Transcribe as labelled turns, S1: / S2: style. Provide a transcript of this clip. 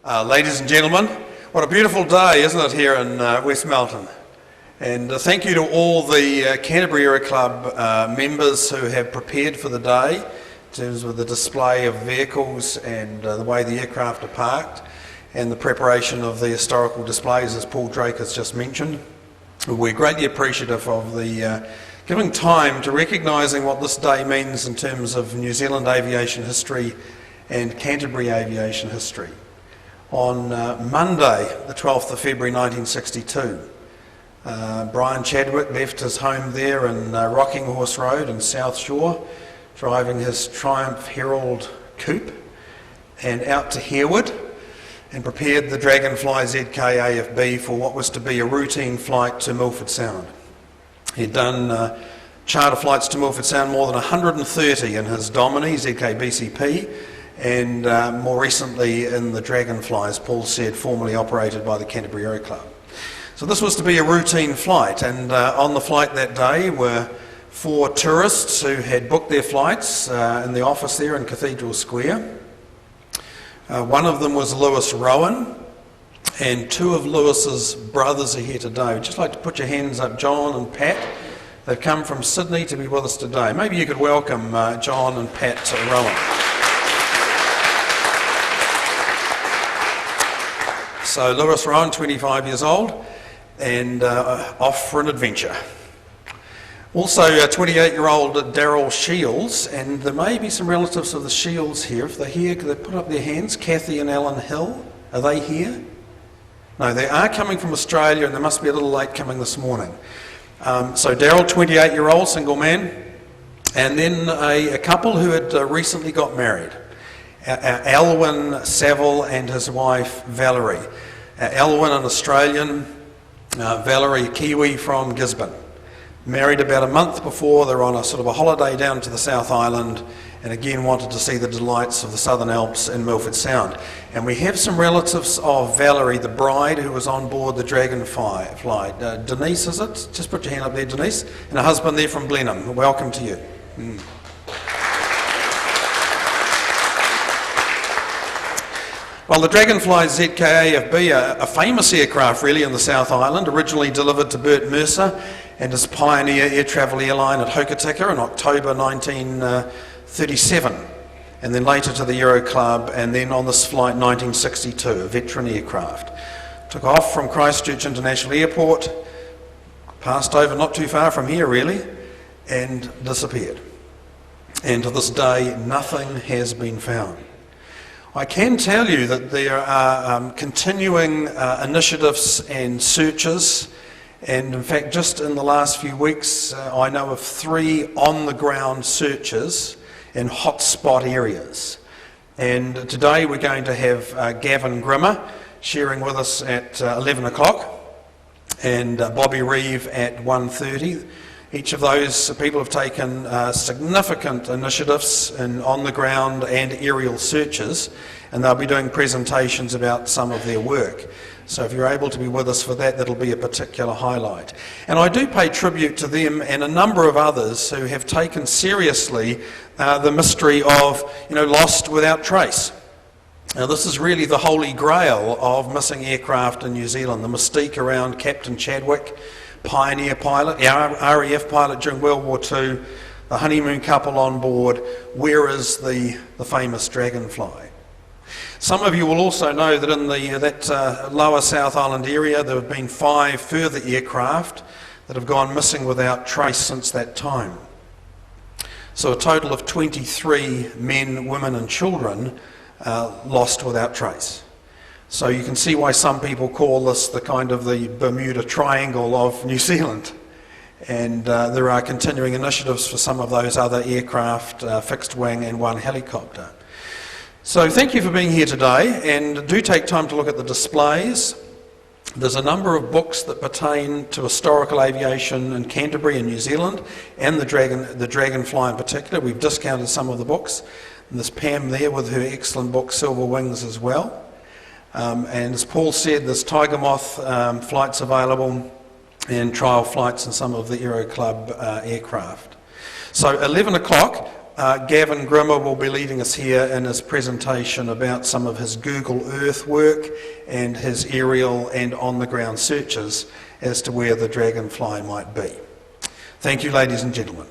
S1: Ladies and gentlemen, what a beautiful day, isn't it, here in West Melton? And thank you to all the Canterbury Area Club members who have prepared for the day in terms of the display of vehicles and the way the aircraft are parked and the preparation of the historical displays, as Paul Drake has just mentioned. We're greatly appreciative of the giving time to recognising what this day means in terms of New Zealand aviation history and Canterbury aviation history. On Monday, the 12th of February 1962, Brian Chadwick left his home there in Rocking Horse Road in South Shore, driving his Triumph Herald coupe, and out to Harewood, and prepared the Dragonfly AFB for what was to be a routine flight to Milford Sound. He'd done charter flights to Milford Sound, more than 130 in his Domini BCP, and more recently in the Dragonfly, as Paul said, formerly operated by the Canterbury Area Club. So this was to be a routine flight, and on the flight that day were 4 tourists who had booked their flights in the office there in Cathedral Square. One of them was Lewis Rowan, and 2 of Lewis's brothers are here today. I'd just like to put your hands up, John and Pat. They've come from Sydney to be with us today. Maybe you could welcome John and Pat Rowan. So Lewis Rowan, 25 years old, and off for an adventure. Also 28-year-old Daryl Shields, and there may be some relatives of the Shields here. If they're here, could they put up their hands? Kathy and Alan Hill, are they here? No, they are coming from Australia, and they must be a little late coming this morning. So Daryl, 28-year-old, single man, and then a couple who had recently got married. Alwyn Saville and his wife Valerie. Alwyn, an Australian, Valerie, a Kiwi from Gisborne. Married about a month before. They're on a sort of a holiday down to the South Island, and again wanted to see the delights of the Southern Alps in Milford Sound. And we have some relatives of Valerie, the bride, who was on board the Dragonfly. Denise, is it? Just put your hand up there, Denise. And her husband there from Blenheim. Welcome to you. Well, the Dragonfly AFB, a famous aircraft really in the South Island, originally delivered to Bert Mercer and his Pioneer Air Travel Airline at Hokitika in October 1937, and then later to the Euro Club, and then on this flight 1962, a veteran aircraft. Took off from Christchurch International Airport, passed over not too far from here really, and disappeared. And to this day, nothing has been found. I can tell you that there are continuing initiatives and searches, and in fact just in the last few weeks I know of 3 on-the-ground searches in hotspot areas. And today we're going to have Gavin Grimmer sharing with us at 11 o'clock and Bobby Reeve at 1:30. Each of those people have taken significant initiatives in on-the-ground and aerial searches, and they'll be doing presentations about some of their work. So if you're able to be with us for that, that'll be a particular highlight. And I do pay tribute to them and a number of others who have taken seriously the mystery of, lost without trace. Now this is really the holy grail of missing aircraft in New Zealand, the mystique around Captain Chadwick, Pioneer pilot, RAF pilot during World War II, the honeymoon couple on board. Where is the famous Dragonfly? Some of you will also know that in that lower South Island area there have been 5 further aircraft that have gone missing without trace since that time. So a total of 23 men, women and children lost without trace. So you can see why some people call this the kind of the Bermuda Triangle of New Zealand. And there are continuing initiatives for some of those other aircraft, fixed wing and 1 helicopter. So thank you for being here today, and do take time to look at the displays. There's a number of books that pertain to historical aviation in Canterbury and New Zealand, and the Dragonfly in particular. We've discounted some of the books. And there's Pam there with her excellent book, Silver Wings, as well. And as Paul said, there's Tiger Moth flights available and trial flights in some of the Aero Club aircraft. So 11 o'clock, Gavin Grimmer will be leading us here in his presentation about some of his Google Earth work and his aerial and on-the-ground searches as to where the Dragonfly might be. Thank you, ladies and gentlemen.